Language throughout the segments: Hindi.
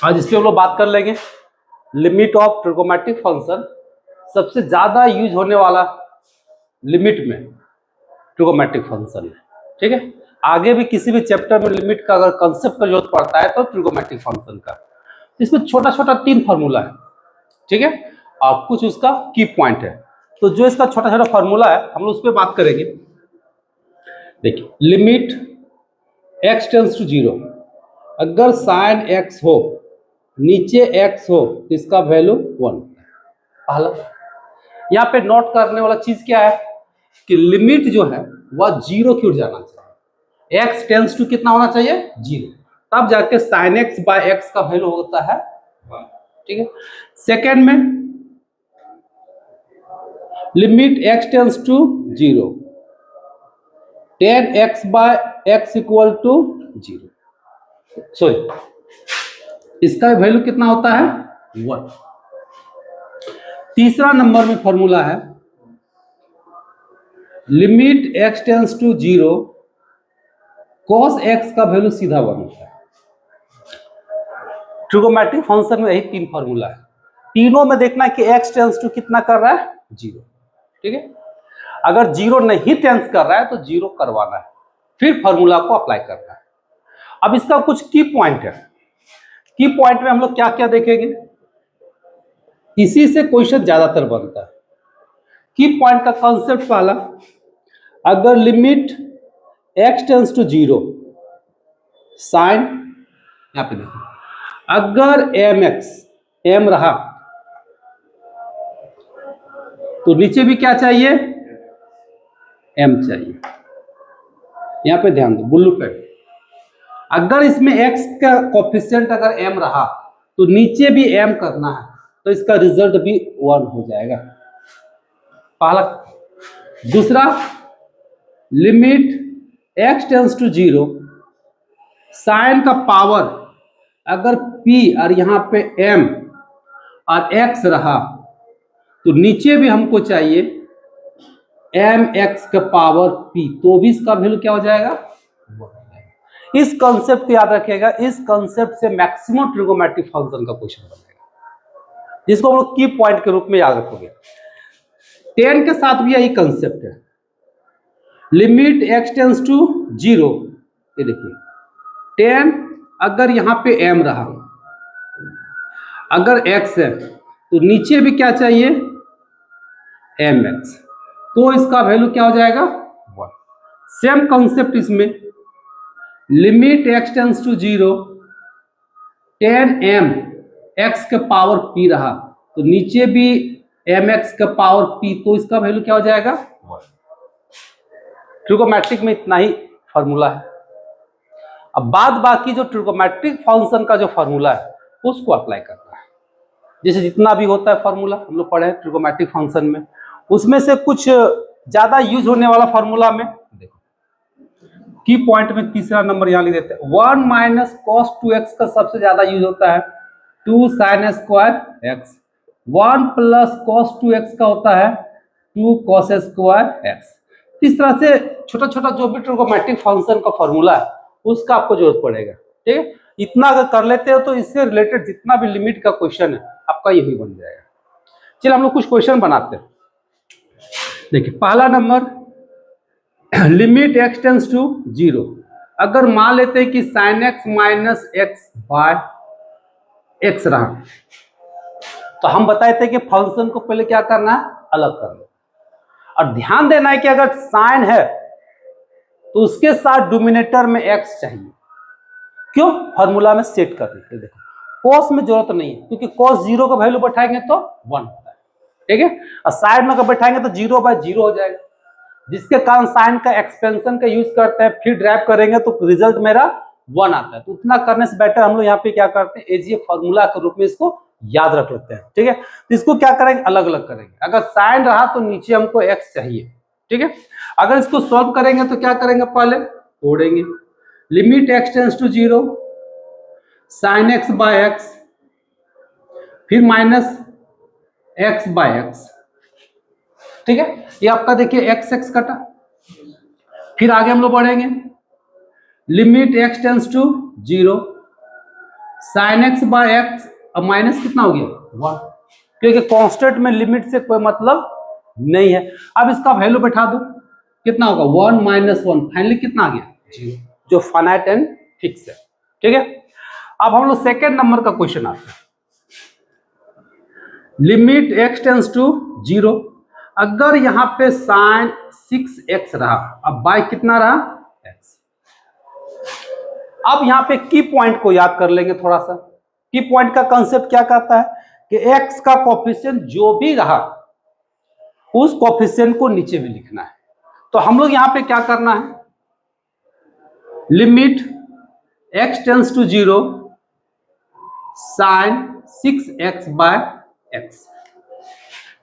आज इस पे हम लोग बात कर लेंगे लिमिट ऑफ ट्रिगोमेट्रिक फंक्शन। सबसे ज्यादा यूज होने वाला लिमिट में ट्रिगोमेट्रिक फंक्शन है। ठीक है, आगे भी किसी भी चैप्टर में लिमिट का अगर कंसेप्ट का जरूरत पड़ता है तो ट्रिगोमेट्रिक फंक्शन का, इसमें छोटा छोटा 3 फार्मूला है। ठीक है, और कुछ उसका की पॉइंट है। तो जो इसका छोटा छोटा फार्मूला है हम लोग उस पर बात करेंगे। देखिए, लिमिट x टेंस टू 0, अगर साइन x हो, नीचे x हो तो इसका वैल्यू 1। पहला यहाँ पे नोट करने वाला चीज क्या है कि लिमिट जो है वह 0 की ओर जाना चाहिए। x टेंस टू कितना होना चाहिए? 0, तब जाके साइन x बाय x का वैल्यू होता है 1। ठीक है, सेकेंड में limit x tends to 0, tan x bye x equal to 0। Sorry, इसका वैल्यू कितना होता है? 1। तीसरा नंबर में फॉर्मूला है limit x tends to 0, cos x का वैल्यू सीधा 1 होता है। ट्रिगोमेट्रिक फंक्शन में यही 3 फॉर्मूला है। तीनों में देखना है कि x टेंस टू कितना कर रहा है? 0। ठीक है, अगर 0 नहीं टेंस कर रहा है तो 0 करवाना है, फिर फॉर्मूला को अप्लाई करना है। अब इसका कुछ की पॉइंट है। की पॉइंट में हम लोग क्या क्या देखेंगे, इसी से क्वेश्चन ज्यादातर बनता है। की पॉइंट का कॉन्सेप्ट पहला, अगर limit x tends to 0, sine, यहां पे देखो, अगर m रहा तो नीचे भी क्या चाहिए? m चाहिए। यहां पे ध्यान दो, ब्लू पे, अगर इसमें x का कोफिशिएंट अगर m रहा तो नीचे भी m करना है, तो इसका रिजल्ट भी 1 हो जाएगा। पहला। दूसरा, limit x tends to 0, sine का पावर अगर p और यहां पे m और x रहा तो नीचे भी हमको चाहिए mx का पावर p, तो भी इसका वैल्यू क्या हो जाएगा? 1। इस कंसेप्ट को याद रखिएगा। इस कंसेप्ट से मैक्सिमम ट्रिगोमेट्रिक फंक्शन का क्वेश्चन बनेगा, जिसको हम लोग की पॉइंट के रूप में याद रखोगे। 10 के साथ भी यही कंसेप्ट है। लिमिट x टेंस टू 0, ये देखिए 10, अगर यहां पे m रहा, अगर x है तो नीचे भी क्या चाहिए? mx, तो इसका वैल्यू क्या हो जाएगा? 1। सेम कंसेप्ट इसमें, limit x tends to 0, tan m x के पावर p रहा तो नीचे भी mx का पावर p, तो इसका वैल्यू क्या हो जाएगा? 1। ट्रिगोमेट्रिक में इतना ही फॉर्मूला है। अब बाद बाकी जो ट्रिगोमेट्रिक फंक्शन का जो फॉर्मूला है उसको अप्लाई करना है। जैसे जितना भी होता है फॉर्मूला हम लोग पढ़े ट्रिगोमेट्रिक फंक्शन में, उसमें से कुछ ज्यादा यूज होने वाला फॉर्मूला में देखो, की पॉइंट में तीसरा नंबर यहां लिख देते हैं। 1 माइनस कॉस 2x का सबसे ज्यादा यूज होता है 2 sine square x। 1 plus cos 2x का होता है 2 कॉस स्क्वायर x। इस तरह से छोटा छोटा जो भी ट्रिगोमेट्रिक फंक्शन का फॉर्मूला है उसका आपको जरूरत पड़ेगा। ठीक है, इतना अगर कर लेते हो तो इससे रिलेटेड जितना भी लिमिट का क्वेश्चन है आपका यही बन जाएगा। चलिए हम लोग कुछ क्वेश्चन बनाते हैं। देखिए, पहला नंबर, लिमिट x टेंस टू 0, अगर मान लेते हैं कि sine x minus x by x रहा तो हम बताए थे कि फंक्शन को पहले क्या करना है? अलग कर लो। और ध्यान देना है कि अगर साइन है तो उसके साथ डोमिनेटर में x चाहिए। क्यों? फॉर्मूला में सेट कर देते। देखो, कॉस में जरूरत नहीं है क्योंकि कॉस 0 का वैल्यू बैठाएंगे तो 1 होता है। ठीक है, और साइन में अगर बैठाएंगे तो 0/0 हो जाएगा, जिसके कारण साइन का एक्सपेंशन का यूज करते हैं, फिर ड्राइव करेंगे तो रिजल्ट मेरा 1 आता है। तो उतना करने से बेटर हम लोग यहाँ पे क्या करते हैं, एज ए फॉर्मूला के रूप में इसको याद रख लेते हैं। ठीक है, तो इसको क्या करेंगे? अलग अलग करेंगे। अगर साइन रहा तो नीचे हमको x चाहिए। ठीक है, अगर इसको सॉल्व करेंगे तो क्या करेंगे? पहले तोड़ेंगे। Limit x tends to 0, sine x by x, फिर माइनस x बाय एक्स। ठीक है, ये आपका देखिए x कटा। फिर आगे हम लोग बढ़ेंगे, limit x tends to 0, sine x by x, अब माइनस कितना हो गया 1, क्योंकि कांस्टेंट में लिमिट से कोई मतलब नहीं है। अब इसका वैल्यू बैठा दो, कितना होगा 1 माइनस 1, फाइनली कितना आ गया 0, जो फाइनाइट एंड फिक्स है। ठीक है, अब हम लोग सेकेंड नंबर का क्वेश्चन आते हैं। लिमिट x टेंस टू 0, अगर यहां पे साइन 6x रहा, अब बाय कितना रहा x। अब यहां पे की पॉइंट को याद कर लेंगे थोड़ा सा। की पॉइंट का कंसेप्ट क्या कहता है कि x का कोफिशिएंट जो भी रहा उस कोफिशिएंट को नीचे भी लिखना है। तो हम लोग यहां पे क्या करना है, limit x tends to 0 sine 6x by x।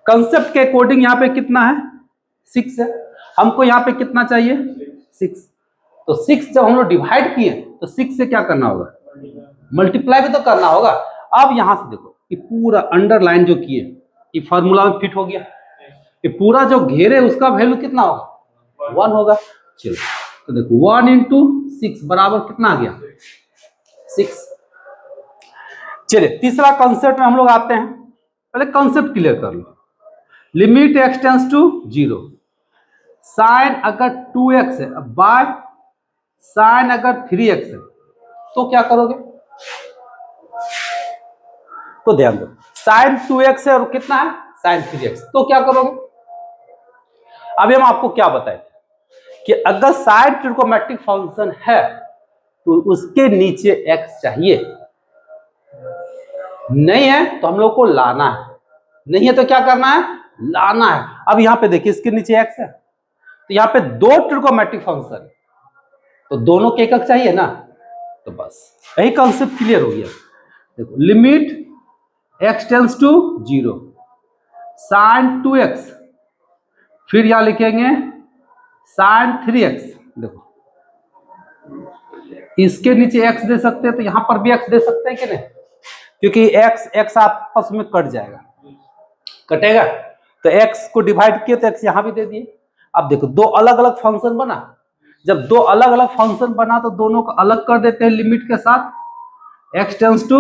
Concept के अकॉर्डिंग यहां पे कितना है 6 है, हमको यहां पे कितना चाहिए 6। तो 6 जब हम लोग डिवाइड किए तो 6 से क्या करना होगा, मल्टीप्लाई भी तो करना होगा। अब यहां से देखो ये पूरा अंडरलाइन जो किए ये फॉर्मूला में फिट हो गया, ये पूरा जो घेरे उसका वैल्यू कितना होगा 1 होगा। चलो तो देखो 1 इंटू 6 बराबर कितना आ गया 6। चलिए तीसरा कंसेप्ट में हम लोग आते हैं, पहले कंसेप्ट क्लियर कर लो। Limit x tends to 0, sine अगर 2x है बाय साइन अगर 3x है तो क्या करोगे, तो ध्यान दो साइन 2x है और कितना है साइन 3x, तो क्या करोगे। अभी हम आपको क्या बताए कि अगर साइन ट्रिगोनोमेट्रिक फंक्शन है तो उसके नीचे x चाहिए, नहीं है तो हम लोग को लाना है, नहीं है तो क्या करना है लाना है। अब यहां पे देखिए इसके नीचे x है, तो यहां पे दो ट्रिगोनोमेट्रिक फंक्शन तो दोनों के एकक चाहिए ना, तो बस यही कॉन्सेप्ट क्लियर हो गया। देखो limit x tends to 0 sine 2x, फिर यहां लिखेंगे साइन 3x। देखो इसके नीचे x दे सकते हैं तो यहां पर भी x दे सकते हैं कि नहीं, क्योंकि x आपस में कट जाएगा, कटेगा तो x को डिवाइड किए तो x यहां भी दे दिए। अब देखो दो अलग अलग फंक्शन बना, जब दो अलग अलग फंक्शन बना तो दोनों को अलग कर देते हैं लिमिट के साथ, x टेंस टू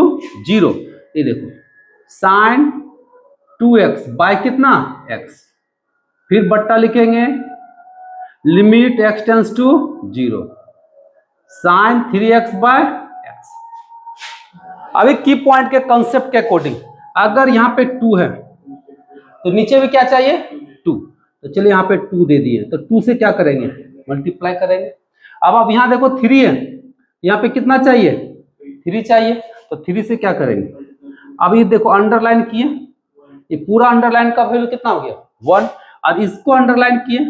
0, ये देखो साइन 2x बाय कितना x, फिर बट्टा लिखेंगे limit x tends to 0 sine 3x by x। अभी की पॉइंट के कंसेप्ट के अकॉर्डिंग अगर यहां पे 2 है तो नीचे भी क्या चाहिए 2, तो चलिए यहां पे 2 दे दिए, तो 2 से क्या करेंगे मल्टीप्लाई करेंगे। अब यहां देखो 3 है, यहां पे कितना चाहिए 3 चाहिए, तो 3 से क्या करेंगे। अब ये देखो अंडरलाइन किए, ये पूरा अंडरलाइन का वैल्यू कितना हो गया 1, और इसको अंडरलाइन किए,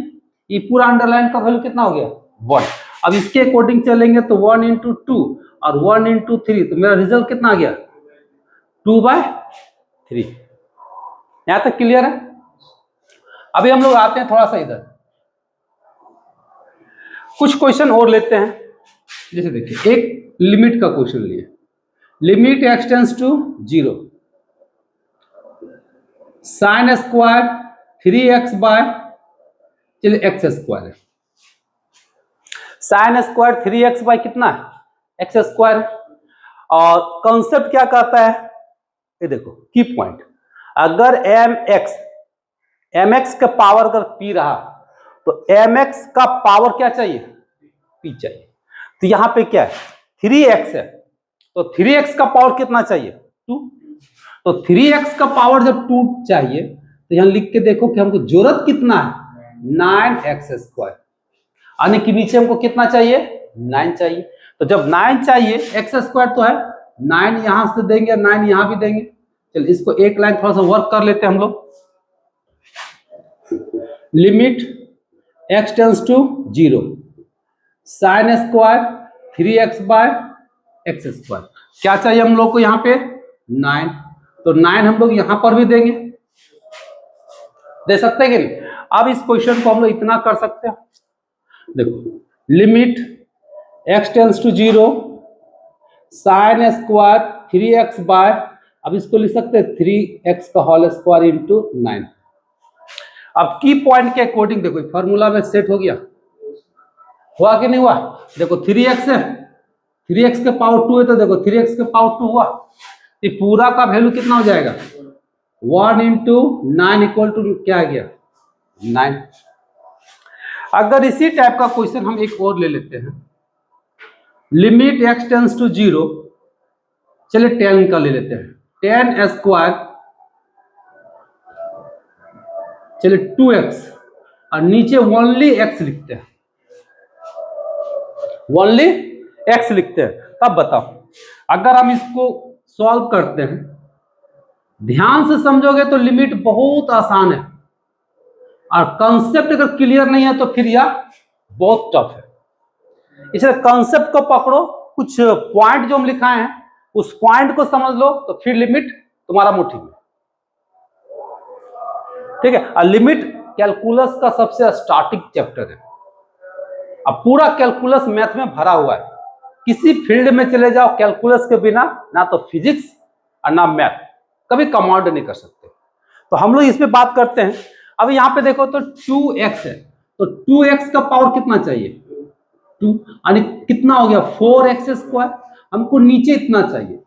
ये पूरा अंडरलाइन का वैल्यू कितना हो गया 1। अब इसके अकॉर्डिंग चलेंगे तो 1 इंटू 2 और 1 इंटू 3, तो मेरा रिजल्ट कितना आ गया 2/3। यहां तक क्लियर है। अभी हम लोग आते हैं थोड़ा सा इधर, कुछ क्वेश्चन और लेते हैं। जैसे देखिए एक लिमिट का क्वेश्चन लिए, limit x tends to 0 sine square 3x by, चलिए एक्स स्क्वायर है, साइन स्क्वायर 3x बाय कितना है एक्स स्क्वायर। और कॉन्सेप्ट क्या कहता है, ये देखो की पॉइंट, अगर mx का पावर अगर p रहा तो mx का पावर क्या चाहिए p चाहिए। तो यहां पे क्या है 3x है, तो 3x का पावर कितना चाहिए 2, तो 3x का पावर जब 2 चाहिए तो यहां लिख के देखो कि हमको जरूरत कितना है 9x स्क्वायर, यानी कि नीचे हमको कितना चाहिए 9 चाहिए। तो जब 9 चाहिए एक्स स्क्वायर तो है 9 यहां से देंगे 9 यहां भी देंगे। चलिए इसको एक लाइन थोड़ा सा वर्क कर लेते हैं हम लोग। Limit x tends to 0 sine square 3x by x square, क्या चाहिए हम लोग को यहाँ पे 9, तो 9 हम लोग यहां पर भी देंगे, दे सकते हैं कि नहीं। अब इस क्वेश्चन को हम लोग इतना कर सकते हैं, देखो limit x tends to 0 sine square 3x by, अब इसको लिख सकते हैं 3x का होल स्क्वायर इंटू 9। अब की पॉइंट के अकॉर्डिंग देखो फॉर्मूला में सेट हो गया, हुआ कि नहीं हुआ। देखो 3x है, 3x के पावर 2 है तो देखो 3x के पावर 2 हुआ, ये पूरा का वैल्यू कितना हो जाएगा 1 इंटू 9 इक्वल टू क्या आ गया 9। अगर इसी टाइप का क्वेश्चन हम एक और ले लेते हैं, लिमिट x टेंस टू 0, चलिए 10 का ले लेते हैं, 10 स्क्वायर, चलिए 2x और नीचे ओनली x लिखते हैं, ओनली x लिखते हैं। तब बताओ अगर हम इसको सॉल्व करते हैं, ध्यान से समझोगे तो लिमिट बहुत आसान है, और कंसेप्ट अगर क्लियर नहीं है तो फिर यह बहुत टफ है। इसलिए कंसेप्ट को पकड़ो, कुछ पॉइंट जो हम लिखाए हैं उस पॉइंट को समझ लो तो फिर लिमिट तुम्हारा मुट्ठी में, ठीक है। और लिमिट कैलकुलस का सबसे स्टार्टिंग चैप्टर है। अब पूरा कैलकुलस मैथ में भरा हुआ है, किसी फील्ड में चले जाओ कैलकुलस के बिना ना तो फिजिक्स और ना मैथ कभी कमांड नहीं कर सकते। तो हम लोग इसमें बात करते हैं। अब यहाँ पे देखो तो 2x है, तो 2x का पावर कितना चाहिए 2, यानी कितना हो गया 4x स्क्वायर। हमको नीचे इतना चाहिए,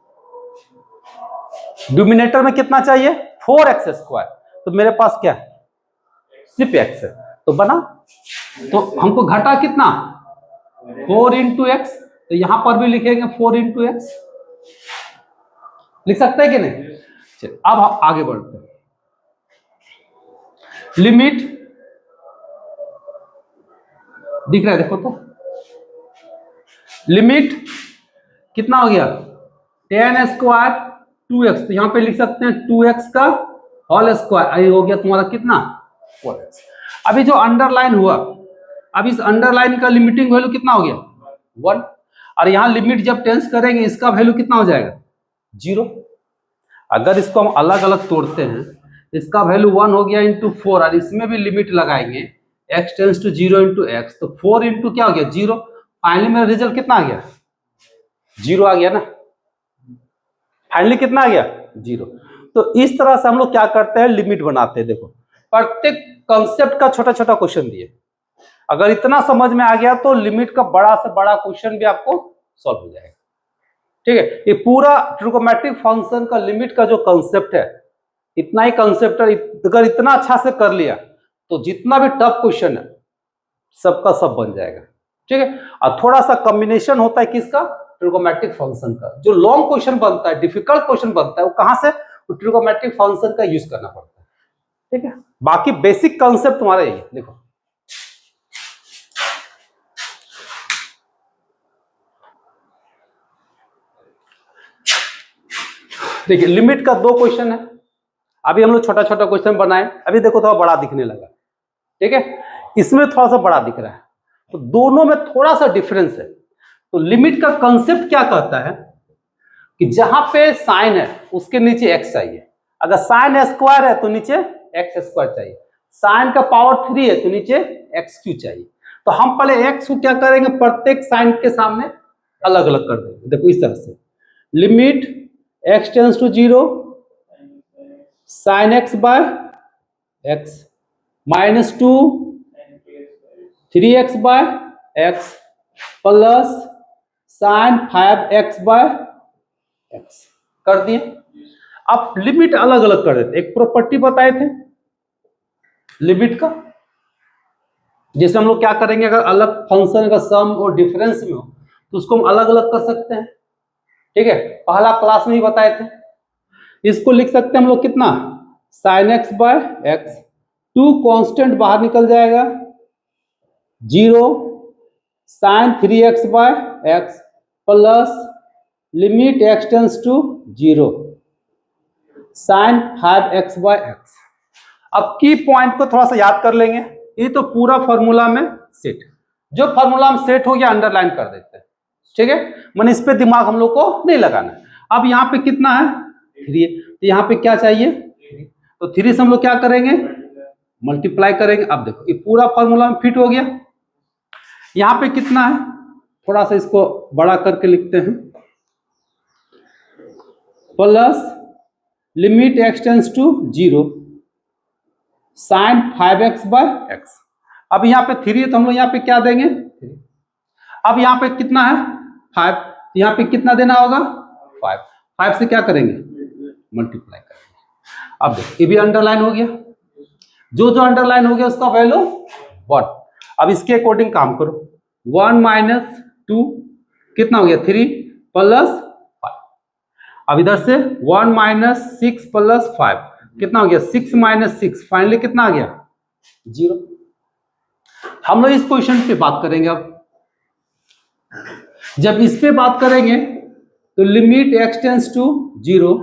डिनोमिनेटर में कितना चाहिए 4x स्क्वायर, तो मेरे पास क्या है सिर्फ x है, तो बना। तो हमको घटा कितना 4 इंटू एक्स, तो यहां पर भी लिखेंगे 4 इंटू एक्स, लिख सकते हैं कि नहीं। चलिए अब हम आगे बढ़ते हैं। लिमिट दिख रहा है देखो, तो लिमिट कितना हो गया 10 स्क्वायर 2x, तो यहां पे लिख सकते हैं 2x का होल स्क्वायर, ये हो गया तुम्हारा कितना 4x। अभी जो अंडरलाइन हुआ, अब इस अंडरलाइन का लिमिटिंग वैल्यू कितना हो गया 1, और यहां लिमिट जब टेंस करेंगे इसका वैल्यू कितना हो जाएगा 0। अगर इसको हम अलग अलग तोड़ते हैं, इसका वैल्यू 1 हो गया इंटू 4, और इसमें भी लिमिट लगाएंगे x tends to 0 into x, तो 4 इंटू क्या हो गया 0। फाइनली मेरा रिजल्ट कितना आ गया 0 आ गया ना, फाइनली कितना आ गया 0। तो इस तरह से हम लोग क्या करते हैं लिमिट बनाते हैं। देखो प्रत्येक कंसेप्ट का छोटा छोटा क्वेश्चन दिए, अगर इतना समझ में आ गया तो लिमिट का बड़ा से बड़ा क्वेश्चन भी आपको सॉल्व हो जाएगा, ठीक है। ये पूरा ट्रिगोनोमेट्रिक फंक्शन का लिमिट का जो कंसेप्ट है, इतना ही कंसेप्ट है, अगर इतना अच्छा से कर लिया तो जितना भी टफ क्वेश्चन है सबका सब बन जाएगा, ठीक है। और थोड़ा सा कॉम्बिनेशन होता है किसका ट्रिगोनोमेट्रिक फंक्शन का, जो लॉन्ग क्वेश्चन बनता है डिफिकल्ट क्वेश्चन बनता है वो कहां से ट्रिगोनोमेट्रिक फंक्शन का यूज करना पड़ता है, ठीक है। बाकी बेसिक कंसेप्ट तुम्हारा यही है। देखो देखिए लिमिट का 2 क्वेश्चन है, अभी हम लोग छोटा छोटा क्वेश्चन बनाए, अभी देखो थोड़ा बड़ा दिखने लगा, ठीक है। इसमें थोड़ा सा बड़ा दिख रहा है, तो दोनों में थोड़ा सा डिफरेंस है। तो लिमिट का कंसेप्ट क्या कहता है कि जहां पे साइन है उसके नीचे x चाहिए, अगर साइन स्क्वायर है तो नीचे x स्क्वायर चाहिए, साइन का पावर 3 है तो नीचे x क्यू चाहिए। तो हम पहले x को क्या करेंगे प्रत्येक साइन के सामने अलग अलग कर देंगे। देखो इस तरह से limit x tends to 0 sine x bye x minus 2 3x by x plus sine 5x by x कर दिए। अब लिमिट अलग अलग कर देते, एक प्रॉपर्टी बताए थे लिमिट का, जैसे हम लोग क्या करेंगे अगर अलग फंक्शन का सम और डिफरेंस में हो तो उसको हम अलग अलग कर सकते हैं, ठीक है। पहला क्लास में ही बताए थे, इसको लिख सकते हैं हम लोग कितना sine x by x, 2 constant बाहर निकल जाएगा 0 sine 3x by x plus limit x tends to 0 sine 5x by x. अब की पॉइंट को थोड़ा सा याद कर लेंगे, ये तो पूरा फॉर्मूला में सेट, जो फॉर्मूला में सेट हो गया अंडरलाइन कर देते हैं, ठीक है। मैंने इस पे दिमाग हम लोग को नहीं लगाना है। अब यहाँ पे कितना है 3, तो यहाँ पे क्या चाहिए 3, तो 3 से हम लोग क्या करेंगे मल्टीप्लाई करेंगे। अब देखो ये पूरा फॉर्मूला में फिट हो गया। यहाँ पे कितना है, थोड़ा सा इसको बड़ा करके लिखते हैं, plus limit x tends to 0 sine 5x by x. अब यहाँ पे 3 है तो हम लोग यहाँ पे क्या देंगे 3। अब यहाँ पे कितना है 5, तो यहाँ पे कितना देना होगा 5, 5 से क्या करेंगे मल्टीप्लाई करेंगे। अब देखो ये भी अंडरलाइन हो गया, जो जो अंडरलाइन हो गया उसका वैल्यू 1। अब इसके अकॉर्डिंग काम करो, 1 माइनस 2 कितना हो गया 3 प्लस 5। अब इधर से 1 माइनस 6 प्लस 5 कितना हो गया 6 माइनस 6, फाइनली कितना आ गया 0। हम लोग इस क्वेश्चन पे बात करेंगे। अब जब इस पे बात करेंगे तो limit x tends to 0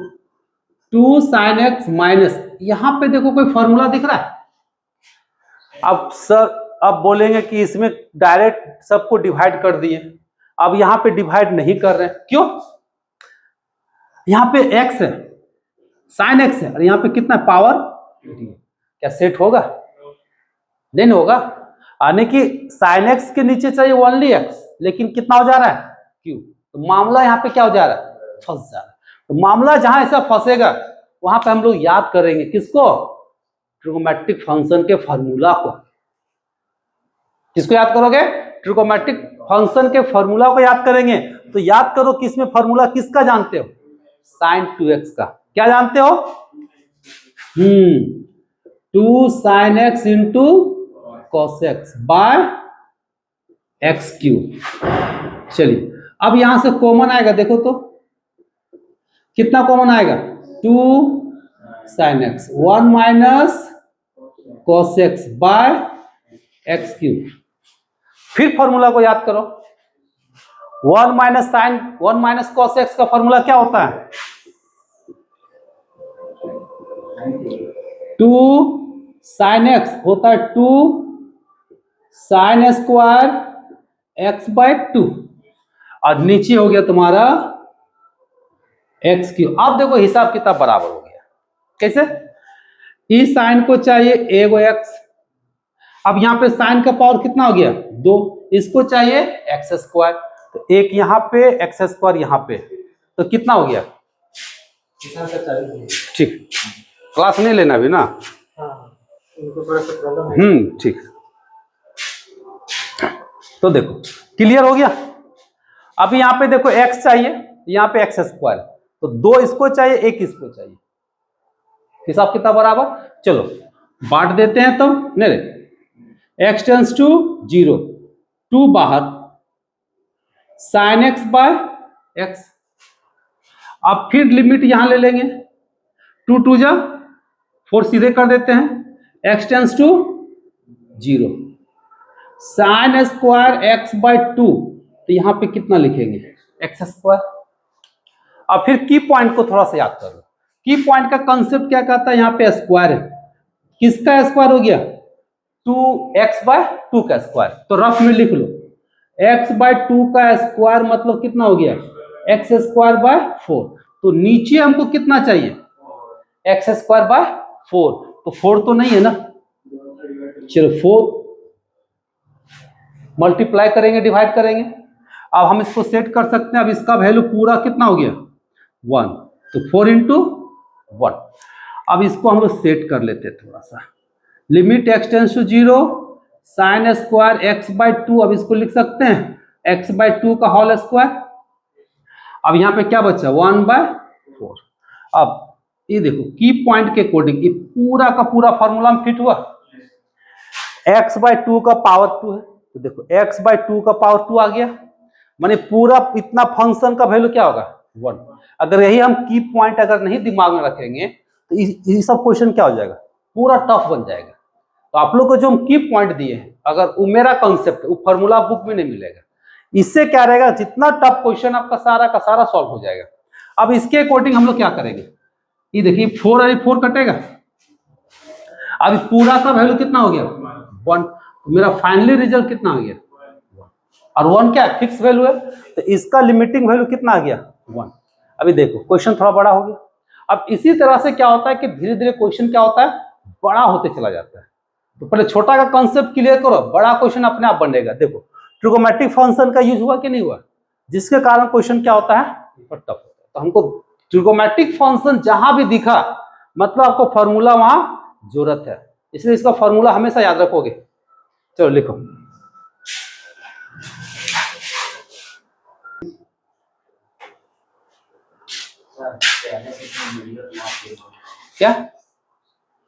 2 sine x minus, यहां पे देखो कोई फॉर्मूला दिख रहा है। अब सर अब बोलेंगे कि इसमें डायरेक्ट सबको डिवाइड कर दिए, अब यहां पे डिवाइड नहीं कर रहे हैं, क्यों? यहां पे x है साइन एक्स है और यहां पे कितना पावर, क्या सेट होगा? नहीं होगा। यानी कि साइन एक्स के नीचे चाहिए ओनली x, लेकिन कितना हो जा रहा है q, तो मामला यहाँ पे क्या हो जा रहा है फंस जा रहा है। तो मामला जहां ऐसा फंसेगा वहां पे हम लोग याद करेंगे किसको, ट्रिगोमेट्रिक फंक्शन के फॉर्मूला को। किसको याद करोगे? ट्रिगोमेट्रिक फंक्शन के फॉर्मूला को याद करेंगे। तो याद करो कि इसमें फॉर्मूला किसका जानते हो, साइन 2x का। क्या जानते हो? 2 sine x into cos x by x cube. चलिए अब यहां से कॉमन आएगा, देखो तो कितना कॉमन आएगा 2 sine x 1 minus cos x by x cube. फिर फॉर्मूला को याद करो, 1 minus sine 1 minus cos x का फॉर्मूला क्या होता है 2 साइन एक्स होता है 2 साइन स्क्वायर एक्स बाय 2 और नीचे हो गया तुम्हारा एक्स क्यूब। अब देखो हिसाब किताब बराबर हो गया। कैसे? इस साइन को चाहिए एगो एक्स, अब यहां पे साइन का पावर कितना हो गया 2, इसको चाहिए एक्स स्क्वायर, तो एक यहां पे एक्स स्क्वायर यहां पे, तो कितना हो गया ठीक। क्लास नहीं लेना अभी ना, ठीक। तो देखो क्लियर हो गया। अब यहाँ पे देखो x चाहिए, यहाँ पे एक्स स्क्वायर, तो 2 इसको चाहिए 1 इसको चाहिए, हिसाब कितना बराबर। चलो बांट देते हैं, तो नहीं x टेंस टू 0 2 बाहर साइन एक्स बाय एक्स। अब फिर लिमिट यहां ले लेंगे 2 2 जा 4 सीधे कर देते हैं, x tends to 0 sine square x by 2, तो यहां पे कितना लिखेंगे एक्स स्क्वायर। अब फिर की पॉइंट को थोड़ा सा याद कर लो, की पॉइंट का कंसेप्ट क्या कहता है, यहाँ पे स्क्वायर है, किसका स्क्वायर हो गया 2x बाय 2 का स्क्वायर, तो रफ में लिख लो x बाय 2 का स्क्वायर मतलब कितना हो गया एक्स स्क्वायर बाय 4, तो नीचे हमको कितना चाहिए एक्स स्क्वायर बाय 4, तो 4 तो नहीं है ना, चलो 4 मल्टीप्लाई करेंगे डिवाइड करेंगे। अब हम इसको सेट कर सकते हैं, अब इसका वैल्यू पूरा कितना हो गया 1, तो 4 इंटू 1। अब इसको हम लोग सेट कर लेते हैं थोड़ा सा, limit x tends to 0 sine square x by 2, अब इसको लिख सकते हैं x बाय 2 का होल स्क्वायर। अब यहाँ पे क्या बचा 1 बाय 4। अब ये देखो की पॉइंट के अकॉर्डिंग ये पूरा का पूरा फॉर्मूला में फिट हुआ, x बाय 2 का पावर 2 है, तो देखो x बाय 2 का पावर 2 आ गया, माने पूरा इतना फंक्शन का वैल्यू क्या होगा 1। अगर यही हम की पॉइंट अगर नहीं दिमाग में रखेंगे तो ये सब क्वेश्चन क्या हो जाएगा पूरा टफ बन जाएगा। तो आप लोग को जो हम की पॉइंट दिए हैं, अगर वो मेरा कंसेप्ट वो फॉर्मूला बुक में नहीं मिलेगा, इससे क्या रहेगा जितना टफ क्वेश्चन आपका सारा का सारा सॉल्व हो जाएगा। अब इसके अकॉर्डिंग हम लोग क्या करेंगे, ये देखिए 4 और 4 कटेगा, अब पूरा का वैल्यू कितना हो गया 1, तो मेरा फाइनली रिजल्ट कितना आ गया 1, और 1 क्या फिक्स वैल्यू है, तो इसका लिमिटिंग वैल्यू कितना आ गया 1। अभी देखो क्वेश्चन थोड़ा बड़ा हो गया। अब इसी तरह से क्या होता है कि धीरे धीरे क्वेश्चन क्या होता है बड़ा होते चला जाता है, तो पहले छोटा का कंसेप्ट क्लियर करो, बड़ा क्वेश्चन अपने आप बनेगा। देखो ट्रिगोमेट्रिक फंक्शन का यूज हुआ कि नहीं हुआ, जिसके कारण क्वेश्चन क्या होता है टफ होता है। तो हमको ट्रिगोमेट्रिक फंक्शन जहां भी दिखा मतलब आपको फॉर्मूला वहां जरूरत है, इसलिए इसका फॉर्मूला हमेशा याद रखोगे। चलो लिखो सर पहले से तो वीडियो था क्या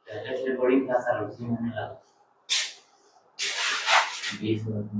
पहले से बड़ी था सर उसी में लगा 20 मिनट